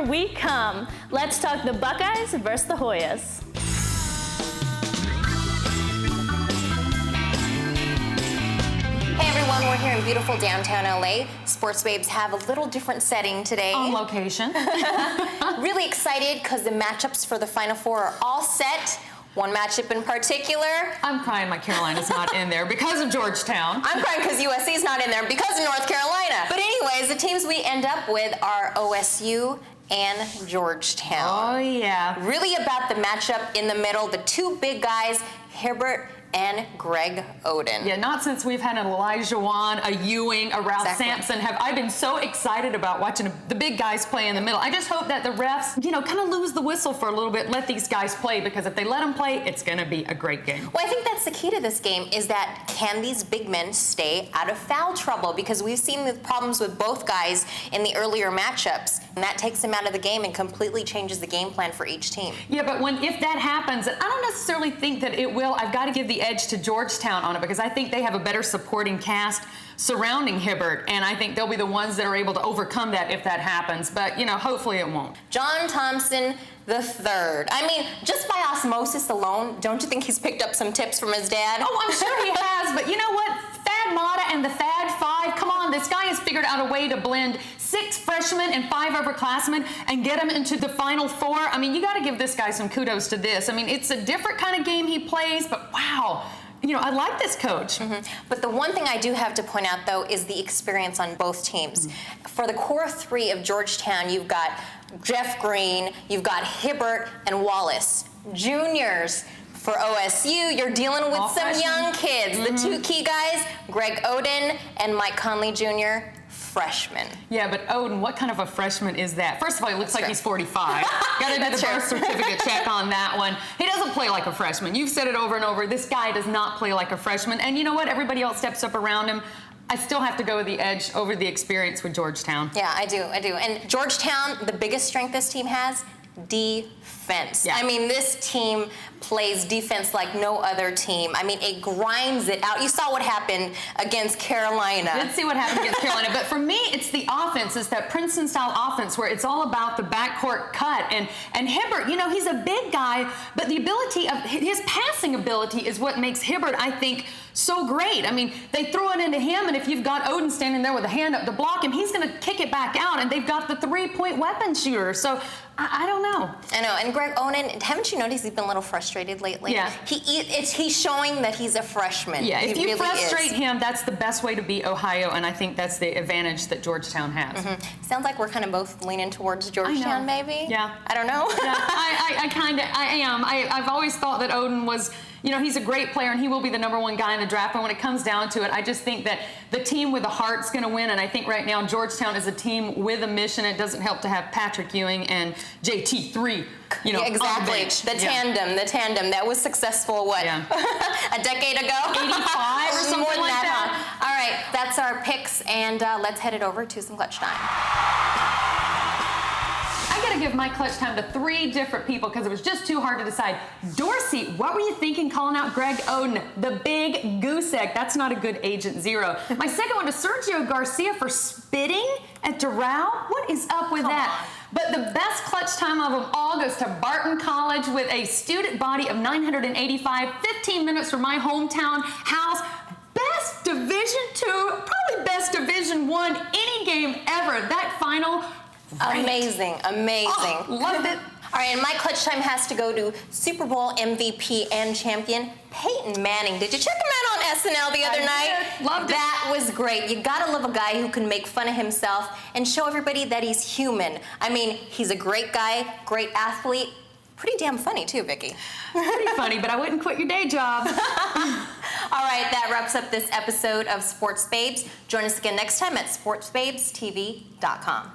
here we come. Let's talk the Buckeyes versus the Hoyas. Hey everyone, we're here in beautiful downtown LA. Sports Babes have a little different setting today. On location. Really excited because the matchups for the Final Four are all set. One matchup in particular. I'm crying my Carolina's not in there because of Georgetown. I'm crying because USC's not in there because of North Carolina. But anyways, the teams we end up with are OSU and Georgetown. Oh, yeah. Really about the matchup in the middle, the two big guys, Hibbert and Greg Oden. Yeah, not since we've had an Elijah Wan, a Ewing, a Ralph Sampson have I been so excited about watching the big guys play in the middle. I just hope that the refs, kind of lose the whistle for a little bit, let these guys play, because if they let them play, it's going to be a great game. Well, I think that's the key to this game, is that can these big men stay out of foul trouble? Because we've seen the problems with both guys in the earlier matchups, and that takes them out of the game and completely changes the game plan for each team. Yeah, but if that happens, I don't necessarily think that it will. I've got to give the edge to Georgetown on it, because I think they have a better supporting cast surrounding Hibbert, and I think they'll be the ones that are able to overcome that if that happens. But, hopefully it won't. John Thompson III. I mean, just by osmosis alone, don't you think he's picked up some tips from his dad? Oh, I'm sure he has, but you know what? Thad Matta and the Thad Five, come on, this guy has figured out a way to blend 6 freshmen and 5 upperclassmen and get them into the Final Four. I mean, you got to give this guy some kudos to this. I mean, it's a different kind of game he plays, but wow. I like this coach. Mm-hmm. But the one thing I do have to point out, though, is the experience on both teams. Mm-hmm. For the core 3 of Georgetown, you've got Jeff Green, you've got Hibbert and Wallace. Juniors. For OSU, you're dealing with some young kids. Mm-hmm. The 2 key guys, Greg Oden and Mike Conley Jr., freshmen. Yeah, but Oden, what kind of a freshman is that? First of all, he looks like he's 45. Got to do the birth certificate check on that one. He doesn't play like a freshman. You've said it over and over. This guy does not play like a freshman. And you know what? Everybody else steps up around him. I still have to go with the edge over the experience with Georgetown. Yeah, I do. And Georgetown, the biggest strength this team has, defense. Yeah. I mean, this team plays defense like no other team. I mean, it grinds it out. You saw what happened against Carolina. I did see what happened against Carolina, but for me, it's the offense. It's that Princeton-style offense where it's all about the backcourt cut. And Hibbert, he's a big guy, but the ability of his passing ability is what makes Hibbert, I think, so great. I mean, they throw it into him, and if you've got Oden standing there with a hand up to block him, he's going to kick it back out, and they've got the 3-point weapon shooter. So I don't know. I know. And Greg Oden, haven't you noticed he's been a little frustrated lately? Yeah. He's showing that he's a freshman. Yeah, if you really frustrate him, that's the best way to beat Ohio, and I think that's the advantage that Georgetown has. Mm-hmm. Sounds like we're kind of both leaning towards Georgetown, maybe? Yeah. I don't know. Yeah, I am. I've always thought that Oden was, he's a great player, and he will be the #1 guy in the draft, but when it comes down to it, I just think that the team with the heart's going to win, and I think right now Georgetown is a team with a mission. It doesn't help to have Patrick Ewing and JT3, yeah, exactly. The tandem that was successful, what, a decade ago? 85 or something more than like that. Huh? All right, that's our picks, and let's head it over to some clutch time. I got to give my clutch time to 3 different people because it was just too hard to decide. Dorsey, what were you thinking calling out Greg Oden, the big goose egg? That's not a good Agent Zero. My second one to Sergio Garcia for spitting at Doral. What is up with that? But the best clutch time of them all goes to Barton College with a student body of 985, 15 minutes from my hometown house. Best Division II, probably best Division I, any game ever. That final. Amazing. Oh, loved it. All right, and my clutch time has to go to Super Bowl MVP and champion Peyton Manning. Did you check him out on SNL the other night? Loved it. That was great. You gotta love a guy who can make fun of himself and show everybody that he's human. I mean, he's a great guy, great athlete, pretty damn funny too, Vicki. Pretty funny, but I wouldn't quit your day job. All right, that wraps up this episode of Sports Babes. Join us again next time at sportsbabestv.com.